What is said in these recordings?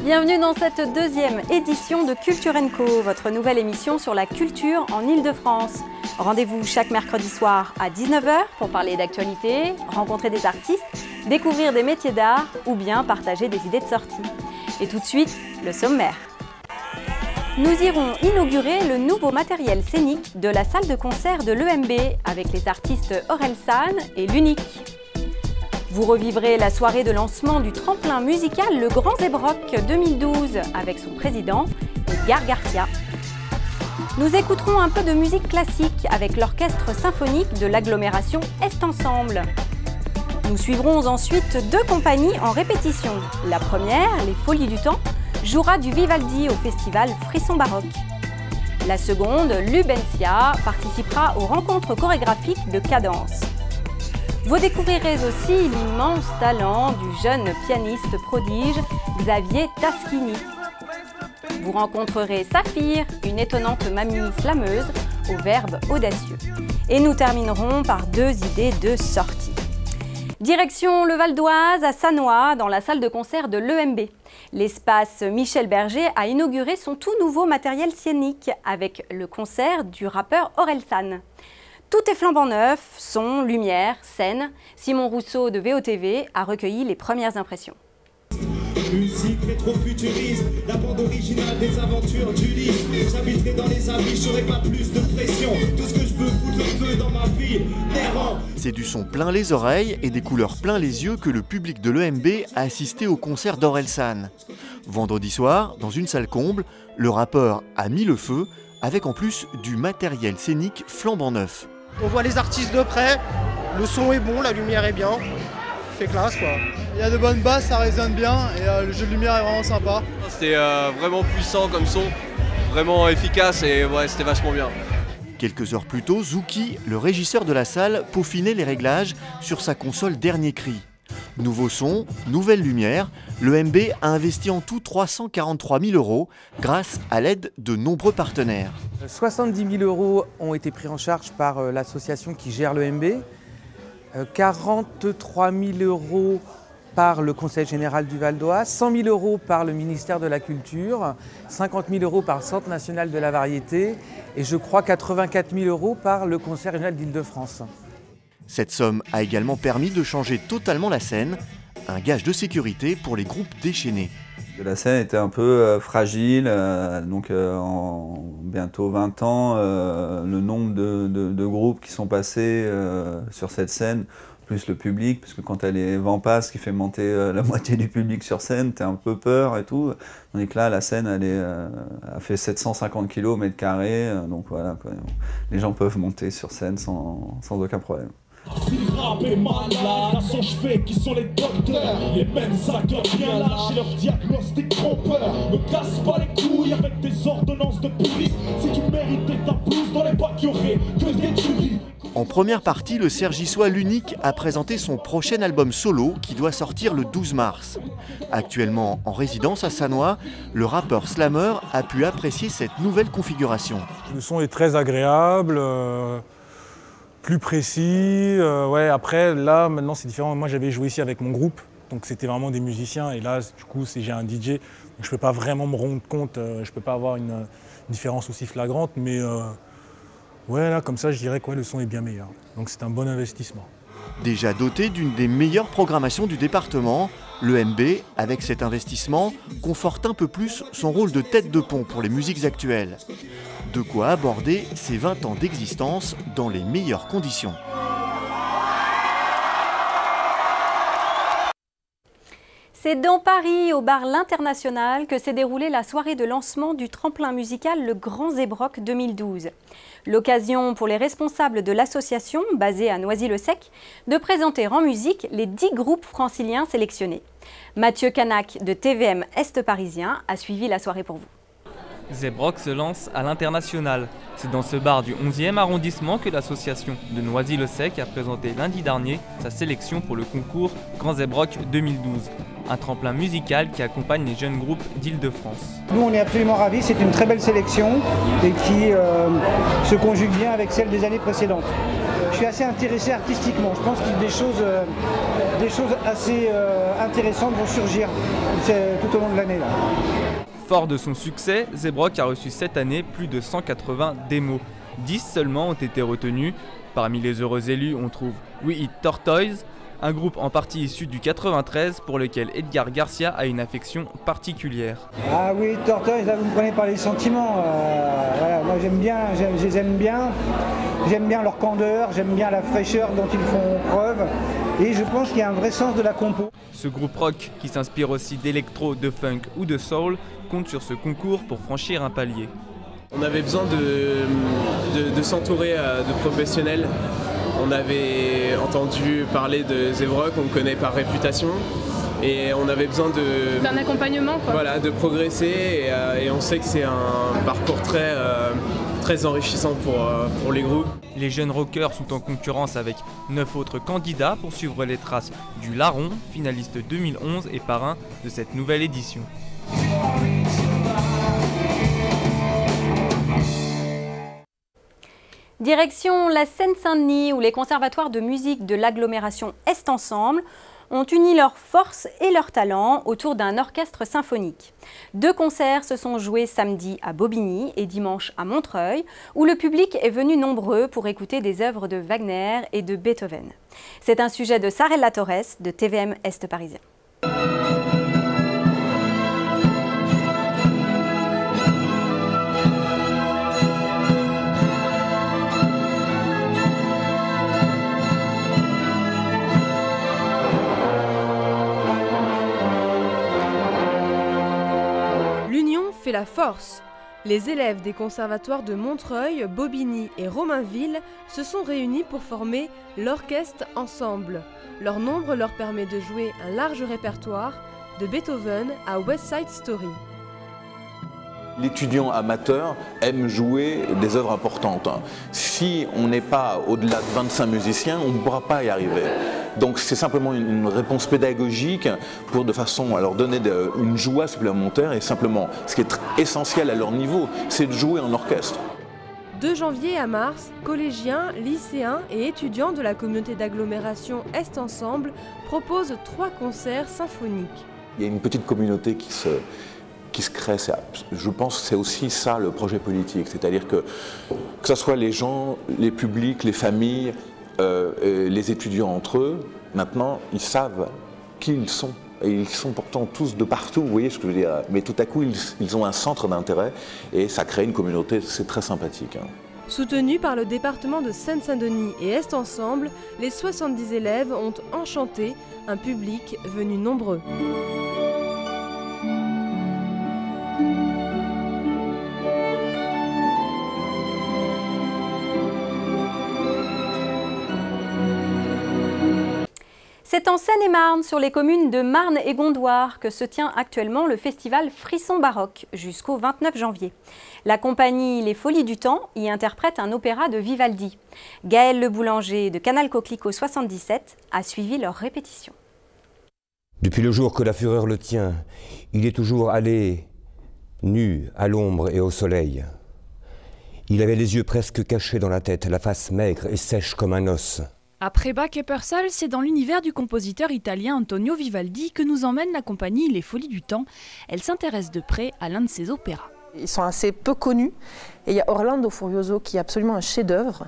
Bienvenue dans cette deuxième édition de Culture & Co, votre nouvelle émission sur la culture en Île-de-France. Rendez-vous chaque mercredi soir à 19 h pour parler d'actualité, rencontrer des artistes, découvrir des métiers d'art ou bien partager des idées de sortie. Et tout de suite, le sommaire. Nous irons inaugurer le nouveau matériel scénique de la salle de concert de l'EMB avec les artistes Orelsan et l'Unique. Vous revivrez la soirée de lancement du tremplin musical Le Grand Zébrock 2012 avec son président, Edgar Garcia. Nous écouterons un peu de musique classique avec l'orchestre symphonique de l'agglomération Est Ensemble. Nous suivrons ensuite deux compagnies en répétition. La première, les Folies du Temps, jouera du Vivaldi au festival Frisson Baroque. La seconde, Lubensia, participera aux rencontres chorégraphiques de Cadence. Vous découvrirez aussi l'immense talent du jeune pianiste prodige Xavier Taschini. Vous rencontrerez Saphir, une étonnante mamie slameuse au verbe audacieux. Et nous terminerons par deux idées de sortie. Direction le Val d'Oise, à Sannois, dans la salle de concert de l'EMB. L'espace Michel Berger a inauguré son tout nouveau matériel scénique avec le concert du rappeur Orelsan. Tout est flambant neuf, son, lumière, scène. Simon Rousseau de VOTV a recueilli les premières impressions. Musique rétro-futuriste, la bande originale des aventures d'Ulysse. J'habiterai dans les abysses, j'aurai pas plus de pression. Tout ce que je veux, foutre le feu dans ma vie, errant. C'est du son plein les oreilles et des couleurs plein les yeux que le public de l'EMB a assisté au concert d'Orelsan. Vendredi soir, dans une salle comble, le rappeur a mis le feu, avec en plus du matériel scénique flambant neuf. On voit les artistes de près, le son est bon, la lumière est bien, c'est classe quoi. Il y a de bonnes basses, ça résonne bien et le jeu de lumière est vraiment sympa. C'était vraiment puissant comme son, vraiment efficace et ouais, c'était vachement bien. Quelques heures plus tôt, Zouki, le régisseur de la salle, peaufinait les réglages sur sa console dernier cri. Nouveau son, nouvelle lumière, l'EMB a investi en tout 343 000 € grâce à l'aide de nombreux partenaires. 70 000 € ont été pris en charge par l'association qui gère l'EMB, 43 000 € par le Conseil général du Val d'Oise, 100 000 € par le ministère de la Culture, 50 000 € par le Centre national de la variété et je crois 84 000 € par le Conseil régional d'Île-de-France. Cette somme a également permis de changer totalement la scène, un gage de sécurité pour les groupes déchaînés. La scène était un peu fragile, donc en bientôt 20 ans, le nombre de groupes qui sont passés sur cette scène, plus le public, parce que quand t'as les vents passent qui fait monter la moitié du public sur scène, t'as un peu peur et tout. Tandis que là, la scène, a fait 750 kg au mètre carré, donc voilà, quoi. Les gens peuvent monter sur scène sans aucun problème. Si le rap est malade, à son chevet qui sont les docteurs, les mêmes acteurs bien lâches et leur diagnostic trompeur. Ne casse pas les couilles avec des ordonnances de police. Si tu méritais ta blouse dans les bacs, y'aurait que des tueries. En première partie, le Cergissois l'Unique a présenté son prochain album solo qui doit sortir le 12 mars. Actuellement en résidence à Sannois, le rappeur Slammer a pu apprécier cette nouvelle configuration. Le son est très agréable. Plus précis, ouais, après là maintenant c'est différent, moi j'avais joué ici avec mon groupe, donc c'était vraiment des musiciens et là du coup j'ai un DJ, donc je peux pas vraiment me rendre compte, je peux pas avoir une différence aussi flagrante, mais ouais là comme ça je dirais que ouais, le son est bien meilleur, donc c'est un bon investissement. Déjà doté d'une des meilleures programmations du département, l'EMB, avec cet investissement, conforte un peu plus son rôle de tête de pont pour les musiques actuelles. De quoi aborder ses 20 ans d'existence dans les meilleures conditions. C'est dans Paris, au bar L'International, que s'est déroulée la soirée de lancement du tremplin musical Le Grand Zébrock 2012. L'occasion pour les responsables de l'association, basée à Noisy-le-Sec, de présenter en musique les 10 groupes franciliens sélectionnés. Mathieu Canac de TVM Est Parisien a suivi la soirée pour vous. Zébrock se lance à l'international. C'est dans ce bar du 11e arrondissement que l'association de Noisy-le-Sec a présenté lundi dernier sa sélection pour le concours Grand Zébrock 2012, un tremplin musical qui accompagne les jeunes groupes d'Île-de-France. Nous on est absolument ravis, c'est une très belle sélection et qui se conjugue bien avec celle des années précédentes. Je suis assez intéressé artistiquement, je pense qu'il y a des choses des choses assez intéressantes vont surgir tout au long de l'année. Fort de son succès, Zebrock a reçu cette année plus de 180 démos. 10 seulement ont été retenus. Parmi les heureux élus, on trouve We Eat Tortoise, un groupe en partie issu du 93 pour lequel Edgar Garcia a une affection particulière. Ah oui, Tortoise, là vous me prenez par les sentiments. Voilà, moi je les aime bien. J'aime bien leur candeur, j'aime bien la fraîcheur dont ils font preuve. Et je pense qu'il y a un vrai sens de la compo. Ce groupe rock, qui s'inspire aussi d'électro, de funk ou de soul, compte sur ce concours pour franchir un palier. On avait besoin de s'entourer de professionnels. On avait entendu parler de Zebrock, on le connaît par réputation. Et on avait besoin d'un accompagnement, quoi. Voilà, de progresser. Et on sait que c'est un parcours très enrichissant pour les groupes. Les jeunes rockers sont en concurrence avec 9 autres candidats pour suivre les traces du Larron, finaliste 2011 et parrain de cette nouvelle édition. Direction la Seine-Saint-Denis, où les conservatoires de musique de l'agglomération Est Ensemble ont uni leurs forces et leurs talents autour d'un orchestre symphonique. 2 concerts se sont joués samedi à Bobigny et dimanche à Montreuil, où le public est venu nombreux pour écouter des œuvres de Wagner et de Beethoven. C'est un sujet de Sarella Torres de TVM Est Parisien. Fait la force. Les élèves des conservatoires de Montreuil, Bobigny et Romainville se sont réunis pour former l'Orchestre Ensemble. Leur nombre leur permet de jouer un large répertoire, de Beethoven à West Side Story. L'étudiant amateur aime jouer des œuvres importantes. Si on n'est pas au-delà de 25 musiciens, on ne pourra pas y arriver. Donc c'est simplement une réponse pédagogique pour de façon à leur donner une joie supplémentaire et simplement, ce qui est essentiel à leur niveau, c'est de jouer en orchestre. De janvier à mars, collégiens, lycéens et étudiants de la communauté d'agglomération Est Ensemble proposent 3 concerts symphoniques. Il y a une petite communauté qui se crée, je pense que c'est aussi ça le projet politique, c'est-à-dire que ce soit les gens, les publics, les familles, les étudiants entre eux, maintenant ils savent qui ils sont. Et ils sont pourtant tous de partout, vous voyez ce que je veux dire. Mais tout à coup, ils ont un centre d'intérêt et ça crée une communauté, c'est très sympathique. Soutenus par le département de Seine-Saint-Denis et Est Ensemble, les 70 élèves ont enchanté un public venu nombreux. C'est en Seine-et-Marne, sur les communes de Marne et Gondoire, que se tient actuellement le festival Frisson Baroque, jusqu'au 29 janvier. La compagnie Les Folies du Temps y interprète un opéra de Vivaldi. Gaël Le Boulanger de Canal Coquelicot 77 a suivi leur répétition. Depuis le jour que la fureur le tient, il est toujours allé, nu, à l'ombre et au soleil. Il avait les yeux presque cachés dans la tête, la face maigre et sèche comme un os. Après Bach et Purcell, c'est dans l'univers du compositeur italien Antonio Vivaldi que nous emmène la compagnie Les Folies du Temps. Elle s'intéresse de près à l'un de ses opéras. Ils sont assez peu connus. Et il y a Orlando Furioso qui est absolument un chef-d'œuvre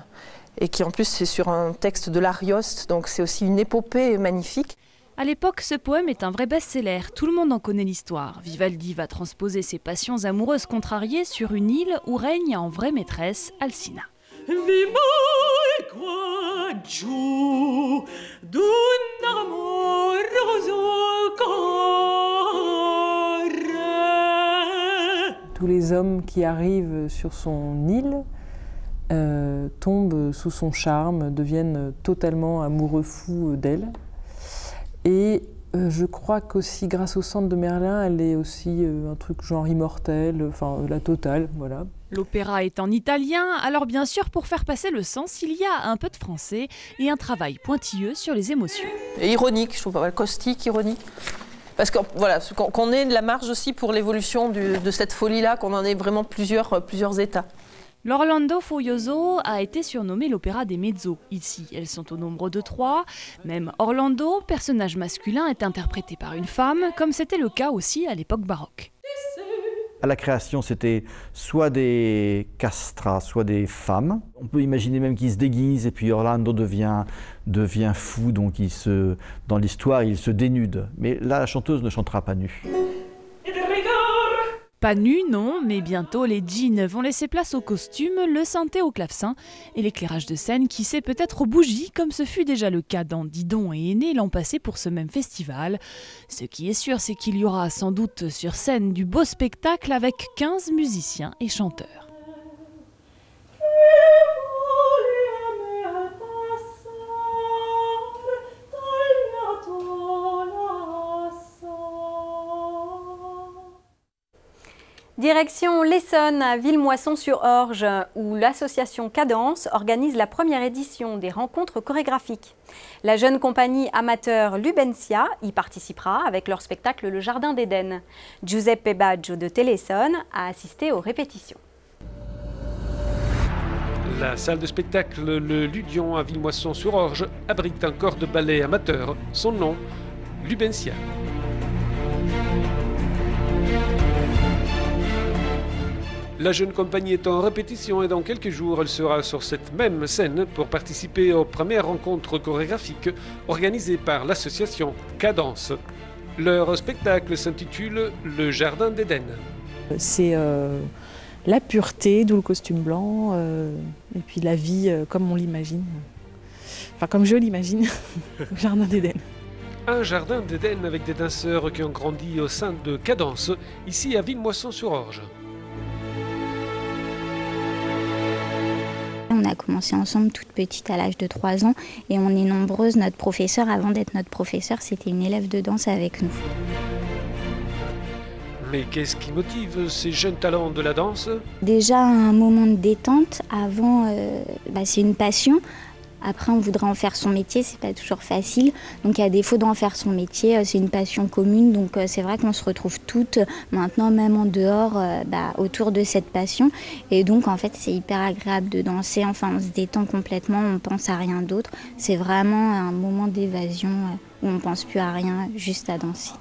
et qui en plus c'est sur un texte de l'Arioste, donc c'est aussi une épopée magnifique. À l'époque, ce poème est un vrai best-seller, tout le monde en connaît l'histoire. Vivaldi va transposer ses passions amoureuses contrariées sur une île où règne en vraie maîtresse Alcina. Tous les hommes qui arrivent sur son île tombent sous son charme, deviennent totalement amoureux fous d'elle. Et je crois qu'aussi grâce au Centre de Merlin, elle est aussi un truc genre immortel, enfin la totale, voilà. L'opéra est en italien, alors bien sûr pour faire passer le sens, il y a un peu de français et un travail pointilleux sur les émotions. Et ironique, je trouve, caustique, ironique. Parce que voilà, qu'on ait de la marge aussi pour l'évolution de cette folie-là, qu'on en ait vraiment plusieurs états. L'Orlando Furioso a été surnommé l'opéra des mezzos. Ici, elles sont au nombre de 3. Même Orlando, personnage masculin, est interprété par une femme, comme c'était le cas aussi à l'époque baroque. À la création, c'était soit des castrats, soit des femmes. On peut imaginer même qu'ils se déguisent et puis Orlando devient fou, donc dans l'histoire, il se dénude. Mais là, la chanteuse ne chantera pas nue. Pas nu, non, mais bientôt les jeans vont laisser place aux costumes, le synthé au clavecin et l'éclairage de scène qui sait peut-être aux bougies, comme ce fut déjà le cas dans Didon et Aîné l'an passé pour ce même festival. Ce qui est sûr, c'est qu'il y aura sans doute sur scène du beau spectacle avec 15 musiciens et chanteurs. Direction l'Essonne, à Villemoisson-sur-Orge, où l'association Cadence organise la première édition des rencontres chorégraphiques. La jeune compagnie amateur Lubensia y participera avec leur spectacle Le Jardin d'Éden. Giuseppe Baggio de Télé-Essonne a assisté aux répétitions. La salle de spectacle Le Ludion à Villemoisson-sur-Orge abrite un corps de ballet amateur. Son nom, Lubensia. La jeune compagnie est en répétition et dans quelques jours, elle sera sur cette même scène pour participer aux premières rencontres chorégraphiques organisées par l'association Cadence. Leur spectacle s'intitule Le Jardin d'Éden. C'est la pureté, d'où le costume blanc, et puis la vie comme on l'imagine. Enfin, comme je l'imagine, le Jardin d'Éden. Un jardin d'Éden avec des danseurs qui ont grandi au sein de Cadence, ici à Villemoisson-sur-Orge. On a commencé ensemble toute petite à l'âge de 3 ans et on est nombreuses. Notre professeur, avant d'être notre professeur, c'était une élève de danse avec nous. Mais qu'est-ce qui motive ces jeunes talents de la danse? Déjà un moment de détente, avant c'est une passion. Après on voudrait en faire son métier, c'est pas toujours facile. Donc à défaut d'en faire son métier, c'est une passion commune. Donc c'est vrai qu'on se retrouve toutes maintenant, même en dehors, autour de cette passion. Et donc en fait c'est hyper agréable de danser, enfin on se détend complètement, on pense à rien d'autre. C'est vraiment un moment d'évasion où on pense plus à rien, juste à danser.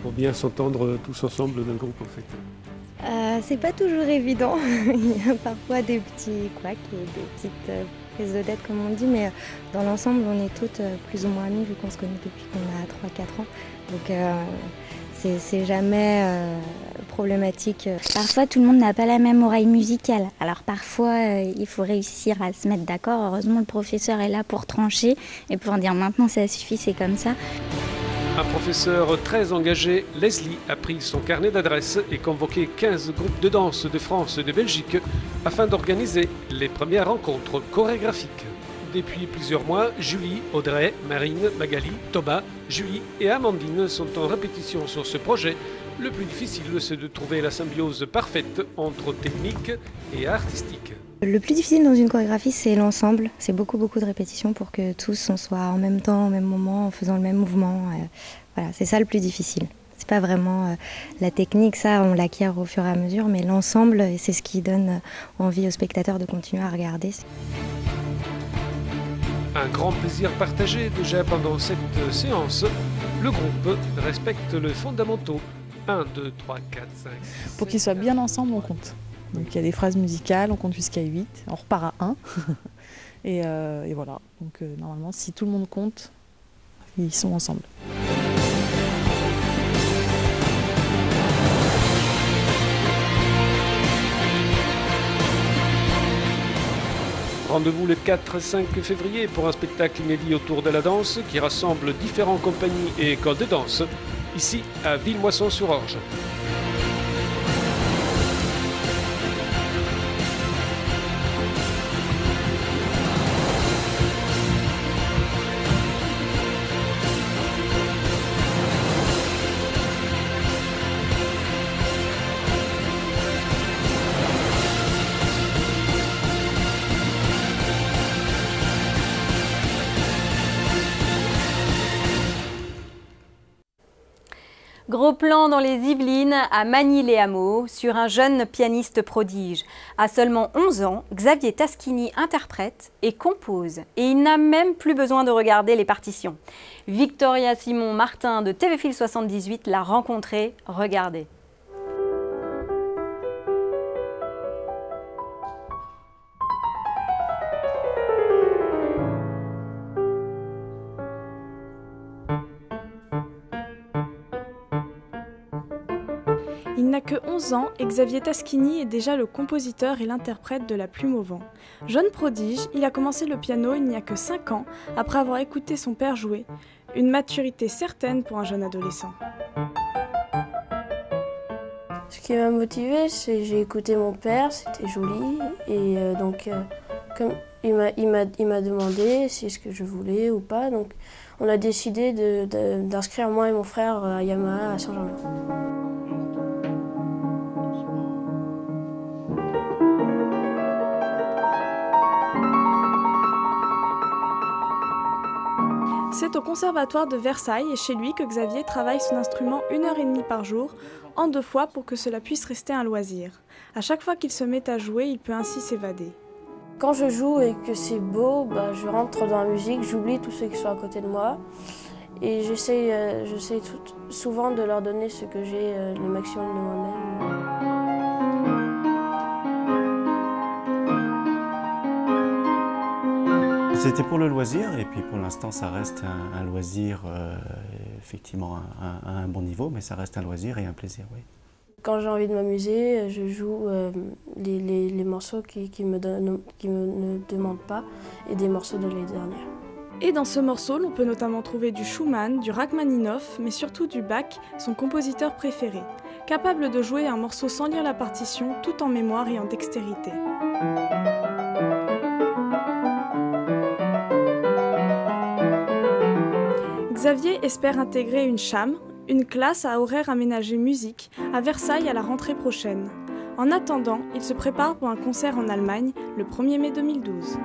Pour bien s'entendre tous ensemble d'un groupe en fait? C'est pas toujours évident, il y a parfois des petits couacs et des petites prises de tête comme on dit, mais dans l'ensemble on est toutes plus ou moins amies vu qu'on se connaît depuis qu'on a 3-4 ans, donc c'est jamais problématique. Parfois tout le monde n'a pas la même oreille musicale, alors parfois il faut réussir à se mettre d'accord. Heureusement le professeur est là pour trancher et pour dire maintenant ça suffit, c'est comme ça. Un professeur très engagé, Leslie, a pris son carnet d'adresses et convoqué 15 groupes de danse de France et de Belgique afin d'organiser les premières rencontres chorégraphiques. Depuis plusieurs mois, Julie, Audrey, Marine, Magali, Thomas, Julie et Amandine sont en répétition sur ce projet. Le plus difficile, c'est de trouver la symbiose parfaite entre technique et artistique. Le plus difficile dans une chorégraphie, c'est l'ensemble. C'est beaucoup de répétitions pour que tous on soit en même temps, au même moment, en faisant le même mouvement. Voilà, c'est ça le plus difficile. C'est pas vraiment la technique, ça on l'acquiert au fur et à mesure, mais l'ensemble, c'est ce qui donne envie aux spectateurs de continuer à regarder. Un grand plaisir partagé déjà pendant cette séance. Le groupe respecte les fondamentaux. 1, 2, 3, 4, 5. Pour qu'ils soient bien ensemble, on compte. Donc il y a des phrases musicales, on compte jusqu'à 8, on repart à 1. et voilà. Donc normalement, si tout le monde compte, ils sont ensemble. Rendez-vous le 4-5 février pour un spectacle inédit autour de la danse qui rassemble différentes compagnies et écoles de danse, ici à Villemoisson-sur-Orge. Gros plan dans les Yvelines, à Magny-les-Hameaux, sur un jeune pianiste prodige. À seulement 11 ans, Xavier Taschini interprète et compose. Et il n'a même plus besoin de regarder les partitions. Victoria Simon-Martin de TV Fil 78 l'a rencontré. Regardez. Il n'a que 11 ans et Xavier Taschini est déjà le compositeur et l'interprète de La Plume au vent. Jeune prodige, il a commencé le piano il n'y a que 5 ans après avoir écouté son père jouer. Une maturité certaine pour un jeune adolescent. Ce qui m'a motivée, c'est que j'ai écouté mon père, c'était joli. Et comme il m'a demandé si ce que je voulais ou pas, donc on a décidé d'inscrire moi et mon frère à Yamaha à Saint-Germain. C'est au conservatoire de Versailles et chez lui que Xavier travaille son instrument 1h30 par jour, en 2 fois pour que cela puisse rester un loisir. À chaque fois qu'il se met à jouer, il peut ainsi s'évader. Quand je joue et que c'est beau, je rentre dans la musique, j'oublie tous ceux qui sont à côté de moi et j'essaie souvent de leur donner ce que j'ai le maximum de moi-même. C'était pour le loisir et puis pour l'instant ça reste un loisir effectivement à un bon niveau, mais ça reste un loisir et un plaisir, oui. Quand j'ai envie de m'amuser, je joue les morceaux qui me ne demandent pas et des morceaux de l'année dernière. Et dans ce morceau, l'on peut notamment trouver du Schumann, du Rachmaninoff, mais surtout du Bach, son compositeur préféré, capable de jouer un morceau sans lire la partition, tout en mémoire et en dextérité. Xavier espère intégrer une CHAM, une classe à horaire aménagé musique, à Versailles à la rentrée prochaine. En attendant, il se prépare pour un concert en Allemagne le 1er mai 2012.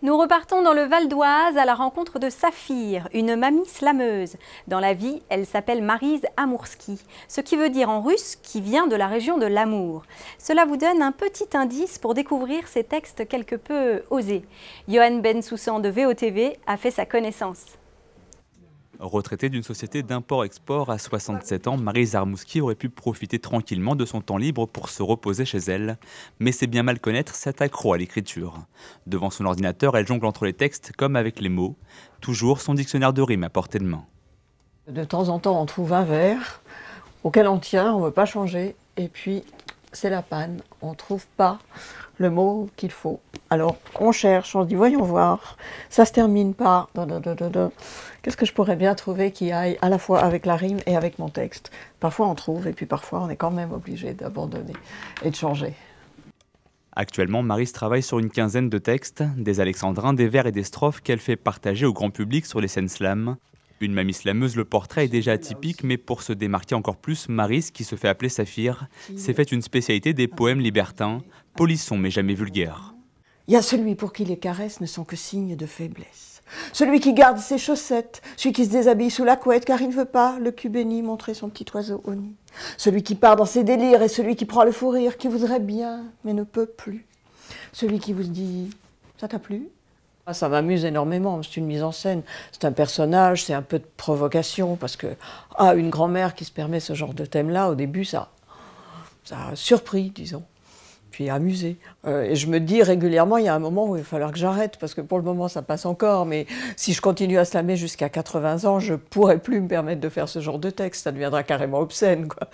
Nous repartons dans le Val d'Oise à la rencontre de Saphir, une mamie slameuse. Dans la vie, elle s'appelle Maryse Amourski, ce qui veut dire en russe qui vient de la région de l'amour. Cela vous donne un petit indice pour découvrir ces textes quelque peu osés. Johan Bensoussan de VOTV a fait sa connaissance. Retraitée d'une société d'import-export à 67 ans, Maryse Amourski aurait pu profiter tranquillement de son temps libre pour se reposer chez elle. Mais c'est bien mal connaître cet accro à l'écriture. Devant son ordinateur, elle jongle entre les textes comme avec les mots. Toujours son dictionnaire de rimes à portée de main. De temps en temps, on trouve un vers auquel on tient, on ne veut pas changer. Et puis, c'est la panne. On ne trouve pas le mot qu'il faut. Alors, on cherche, on se dit, voyons voir. Ça se termine par... Qu'est-ce que je pourrais bien trouver qui aille à la fois avec la rime et avec mon texte? Parfois on trouve et puis parfois on est quand même obligé d'abandonner et de changer. Actuellement, Maryse travaille sur une quinzaine de textes, des alexandrins, des vers et des strophes qu'elle fait partager au grand public sur les scènes slam. Une mamie slameuse, le portrait est déjà atypique, mais pour se démarquer encore plus, Maryse, qui se fait appeler Saphir, s'est fait une spécialité des poèmes libertins, polissons mais jamais vulgaires. Il y a celui pour qui les caresses ne sont que signes de faiblesse. Celui qui garde ses chaussettes, celui qui se déshabille sous la couette car il ne veut pas, le cul béni, montrer son petit oiseau au nid. Celui qui part dans ses délires et celui qui prend le fou rire, qui voudrait bien mais ne peut plus. Celui qui vous dit « ça t'a plu ?» Ça m'amuse énormément, c'est une mise en scène, c'est un personnage, c'est un peu de provocation parce que une grand-mère qui se permet ce genre de thème-là, au début ça a surpris, disons. Puis amusé. Et je me dis régulièrement, il y a un moment où il va falloir que j'arrête, parce que pour le moment ça passe encore, mais si je continue à slammer jusqu'à 80 ans, je ne pourrai plus me permettre de faire ce genre de texte, ça deviendra carrément obscène, quoi.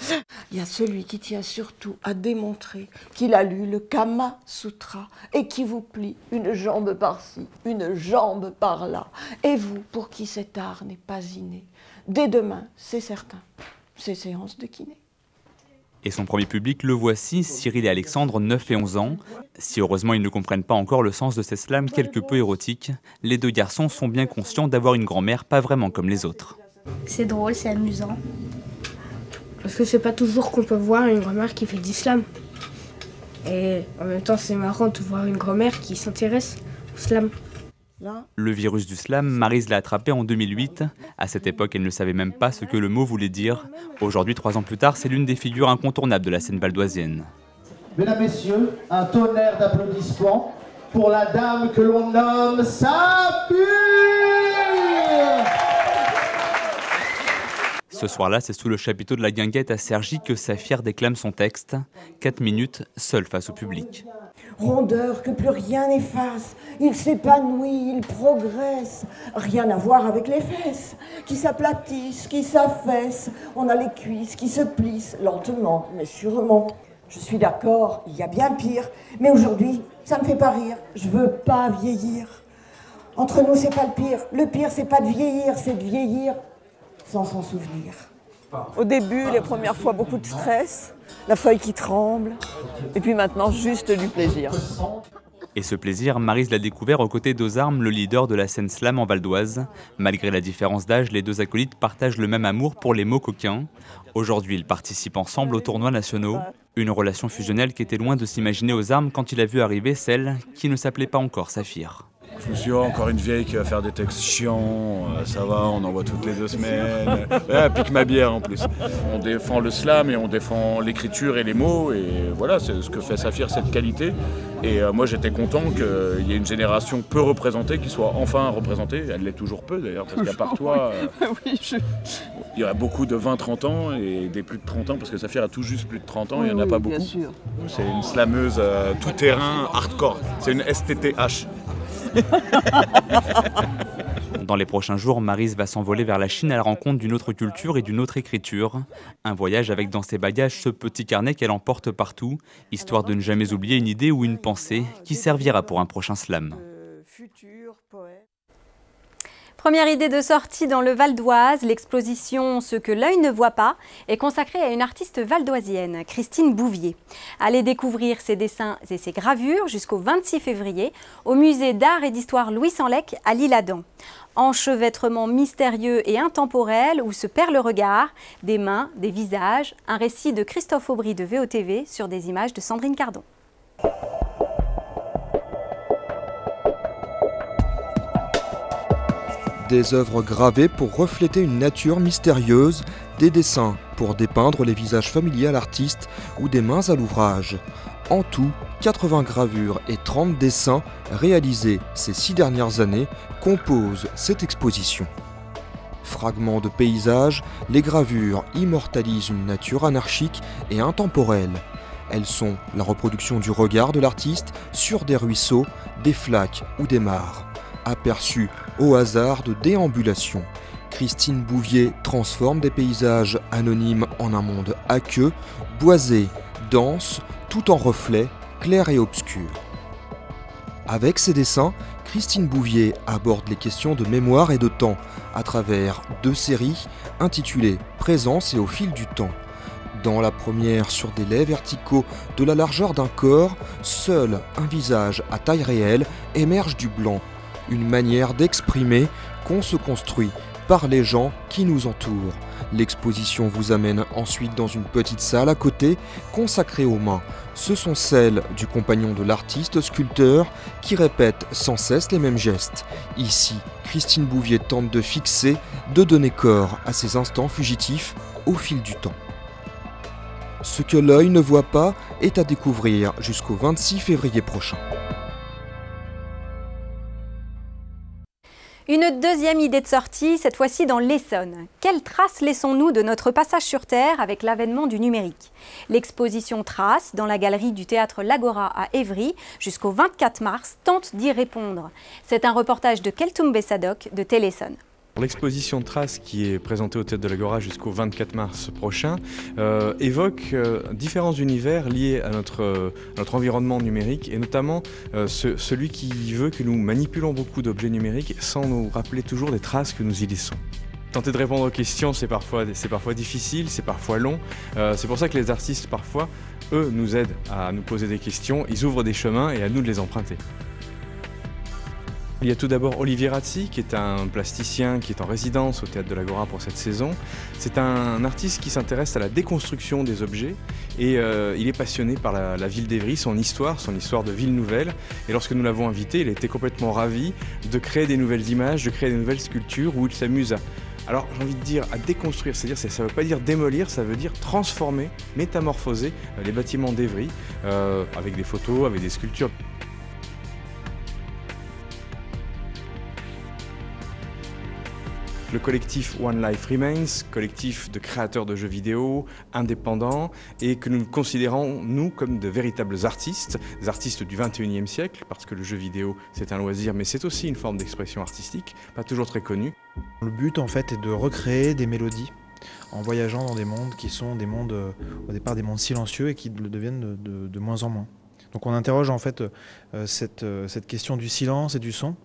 Il y a celui qui tient surtout à démontrer qu'il a lu le Kama Sutra et qui vous plie une jambe par-ci, une jambe par-là. Et vous, pour qui cet art n'est pas inné, dès demain, c'est certain, c'est séance de kiné. Et son premier public, le voici, Cyril et Alexandre, 9 et 11 ans. Si heureusement ils ne comprennent pas encore le sens de ces slams quelque peu érotiques, les deux garçons sont bien conscients d'avoir une grand-mère pas vraiment comme les autres. C'est drôle, c'est amusant. Parce que c'est pas toujours qu'on peut voir une grand-mère qui fait de l'islam. Et en même temps, c'est marrant de voir une grand-mère qui s'intéresse au slam. Le virus du slam, Maryse l'a attrapé en 2008. À cette époque, elle ne savait même pas ce que le mot voulait dire. Aujourd'hui, 3 ans plus tard, c'est l'une des figures incontournables de la scène valdoisienne. Mesdames, Messieurs, un tonnerre d'applaudissements pour la dame que l'on nomme Saphir. Ce soir-là, c'est sous le chapiteau de la Guinguette à Cergy que Saphir déclame son texte. 4 minutes, seule face au public. Rondeur que plus rien n'efface, il s'épanouit, il progresse. Rien à voir avec les fesses, qui s'aplatissent, qui s'affaissent. On a les cuisses qui se plissent, lentement, mais sûrement. Je suis d'accord, il y a bien pire, mais aujourd'hui, ça me fait pas rire. Je veux pas vieillir. Entre nous, c'est pas le pire. Le pire, c'est pas de vieillir, c'est de vieillir sans s'en souvenir. Au début, les premières fois, beaucoup de stress, la feuille qui tremble, et puis maintenant, juste du plaisir. Et ce plaisir, Maryse l'a découvert aux côtés d'Ozarm, le leader de la scène slam en Val d'Oise. Malgré la différence d'âge, les deux acolytes partagent le même amour pour les mots coquins. Aujourd'hui, ils participent ensemble aux tournois nationaux. Une relation fusionnelle qui était loin de s'imaginer Ozarm quand il a vu arriver celle qui ne s'appelait pas encore Saphir. Je me suis dit, oh, encore une vieille qui va faire des textes chiants, ça va, on en voit toutes les 2 semaines. Ouais, pique ma bière en plus. On défend le slam et on défend l'écriture et les mots, et voilà, c'est ce que fait Saphir, cette qualité. Et moi j'étais content qu'il y ait une génération peu représentée qui soit enfin représentée. Elle l'est toujours peu d'ailleurs, parce qu'à part toi, il y a beaucoup de 20-30 ans et des plus de 30 ans, parce que Saphir a tout juste plus de 30 ans, il n'y en a pas beaucoup. C'est une slameuse tout-terrain hardcore, c'est une STTH. Dans les prochains jours, Maryse va s'envoler vers la Chine à la rencontre d'une autre culture et d'une autre écriture. Un voyage avec dans ses bagages ce petit carnet qu'elle emporte partout, histoire de ne jamais oublier une idée ou une pensée qui servira pour un prochain slam. Première idée de sortie dans le Val d'Oise, l'exposition « Ce que l'œil ne voit pas » est consacrée à une artiste valdoisienne, Christine Bouvier. Allez découvrir ses dessins et ses gravures jusqu'au 26 février au musée d'art et d'histoire Louis Sanlec à l'Isle-Adam. Enchevêtrement mystérieux et intemporel où se perd le regard, des mains, des visages, un récit de Christophe Aubry de VOTV sur des images de Sandrine Cardon. Des œuvres gravées pour refléter une nature mystérieuse, des dessins pour dépeindre les visages familiers à l'artiste ou des mains à l'ouvrage. En tout, 80 gravures et 30 dessins réalisés ces 6 dernières années composent cette exposition. Fragments de paysages, les gravures immortalisent une nature anarchique et intemporelle. Elles sont la reproduction du regard de l'artiste sur des ruisseaux, des flaques ou des mares. Aperçue au hasard de déambulation, Christine Bouvier transforme des paysages anonymes en un monde aqueux, boisé, dense, tout en reflets, clairs et obscurs. Avec ses dessins, Christine Bouvier aborde les questions de mémoire et de temps à travers 2 séries intitulées « Présence et au fil du temps ». Dans la première, sur des laits verticaux de la largeur d'un corps, seul un visage à taille réelle émerge du blanc. Une manière d'exprimer qu'on se construit par les gens qui nous entourent. L'exposition vous amène ensuite dans une petite salle à côté, consacrée aux mains. Ce sont celles du compagnon de l'artiste sculpteur qui répète sans cesse les mêmes gestes. Ici, Christine Bouvier tente de fixer, de donner corps à ces instants fugitifs au fil du temps. Ce que l'œil ne voit pas est à découvrir jusqu'au 26 février prochain. Une deuxième idée de sortie, cette fois-ci dans l'Essonne. Quelles traces laissons-nous de notre passage sur Terre avec l'avènement du numérique? L'exposition Traces, dans la galerie du théâtre L'Agora à Évry, jusqu'au 24 mars, tente d'y répondre. C'est un reportage de Keltoum Bessadok de Téléson. L'exposition Traces, qui est présentée au Théâtre de l'Agora jusqu'au 24 mars prochain, évoque différents univers liés à notre environnement numérique, et notamment celui qui veut que nous manipulons beaucoup d'objets numériques sans nous rappeler toujours des traces que nous y laissons. Tenter de répondre aux questions, c'est parfois difficile, c'est parfois long. C'est pour ça que les artistes, parfois, eux, nous aident à nous poser des questions, ils ouvrent des chemins et à nous de les emprunter. Il y a tout d'abord Olivier Razzi, qui est un plasticien qui est en résidence au Théâtre de l'Agora pour cette saison. C'est un artiste qui s'intéresse à la déconstruction des objets et il est passionné par la ville d'Évry, son histoire de ville nouvelle. Et lorsque nous l'avons invité, il était complètement ravi de créer des nouvelles images, de créer des nouvelles sculptures où il s'amuse à... Alors j'ai envie de dire à déconstruire, c'est-à-dire ça ne veut pas dire démolir, ça veut dire transformer, métamorphoser les bâtiments d'Évry avec des photos, avec des sculptures. Le collectif One Life Remains, collectif de créateurs de jeux vidéo indépendants et que nous considérons, nous, comme de véritables artistes, des artistes du 21e siècle, parce que le jeu vidéo, c'est un loisir, mais c'est aussi une forme d'expression artistique, pas toujours très connue. Le but, en fait, est de recréer des mélodies en voyageant dans des mondes qui sont des mondes, au départ, des mondes silencieux et qui le deviennent de moins en moins. Donc on interroge, en fait, cette question du silence et du son.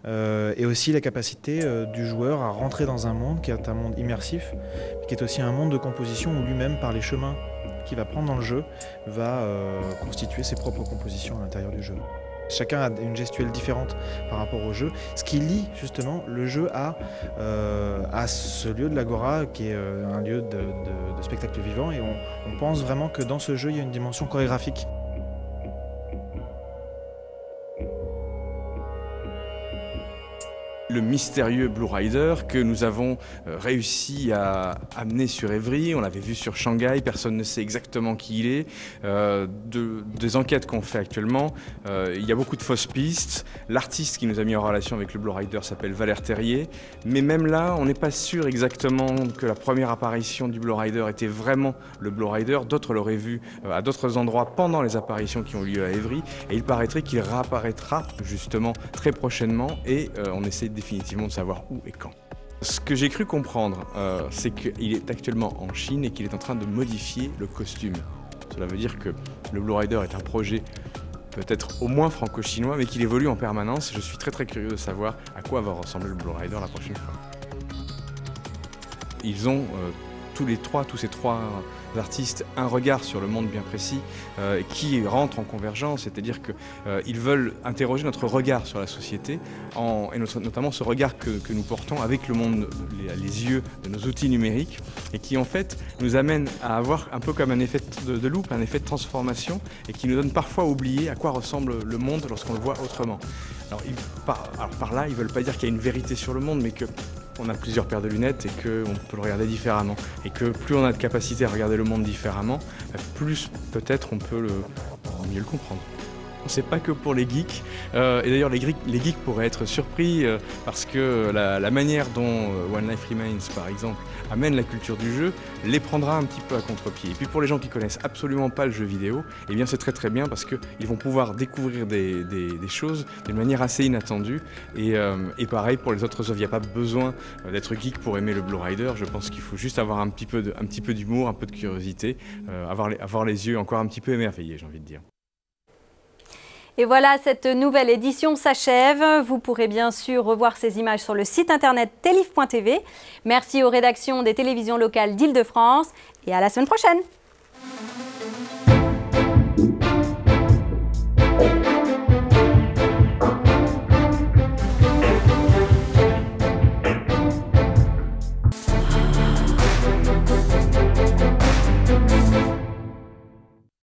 Et aussi la capacité du joueur à rentrer dans un monde qui est un monde immersif, mais qui est aussi un monde de composition où lui-même, par les chemins qu'il va prendre dans le jeu, va constituer ses propres compositions à l'intérieur du jeu. Chacun a une gestuelle différente par rapport au jeu, ce qui lie justement le jeu à ce lieu de l'Agora qui est un lieu de spectacle vivant, et on pense vraiment que dans ce jeu il y a une dimension chorégraphique. Le mystérieux Blue Rider que nous avons réussi à amener sur Évry, on l'avait vu sur Shanghai, personne ne sait exactement qui il est. Des enquêtes qu'on fait actuellement, il y a beaucoup de fausses pistes. L'artiste qui nous a mis en relation avec le Blue Rider s'appelle Valère Terrier, mais même là, on n'est pas sûr exactement que la première apparition du Blue Rider était vraiment le Blue Rider. D'autres l'auraient vu à d'autres endroits pendant les apparitions qui ont lieu à Évry, et il paraîtrait qu'il réapparaîtra justement très prochainement, et on essaie définitivement de savoir où et quand. Ce que j'ai cru comprendre, c'est qu'il est actuellement en Chine et qu'il est en train de modifier le costume. Cela veut dire que le Blue Rider est un projet peut-être au moins franco-chinois, mais qu'il évolue en permanence. Je suis très curieux de savoir à quoi va ressembler le Blue Rider la prochaine fois. Ils ont tous ces trois artistes un regard sur le monde bien précis qui rentre en convergence, c'est-à-dire qu'ils veulent interroger notre regard sur la société et notamment ce regard que nous portons avec le monde, les yeux de nos outils numériques, et qui en fait nous amène à avoir un peu comme un effet de loupe, un effet de transformation, et qui nous donne parfois à oublier à quoi ressemble le monde lorsqu'on le voit autrement. Alors par là, ils ne veulent pas dire qu'il y a une vérité sur le monde, mais qu'on a plusieurs paires de lunettes et qu'on peut le regarder différemment. Et que plus on a de capacité à regarder le monde différemment, plus peut-être on peut mieux le comprendre. C'est pas que pour les geeks, et d'ailleurs les geeks pourraient être surpris parce que la manière dont One Life Remains par exemple amène la culture du jeu les prendra un petit peu à contre-pied. Et puis pour les gens qui connaissent absolument pas le jeu vidéo, eh bien c'est très bien parce qu'ils vont pouvoir découvrir des choses d'une manière assez inattendue, et pareil pour les autres œuvres, il n'y a pas besoin d'être geek pour aimer le Blue Rider. Je pense qu'il faut juste avoir un petit peu d'humour, un peu de curiosité, avoir les yeux encore un petit peu émerveillés, j'ai envie de dire. Et voilà, cette nouvelle édition s'achève. Vous pourrez bien sûr revoir ces images sur le site internet telif.tv. Merci aux rédactions des télévisions locales d'Île-de-France et à la semaine prochaine.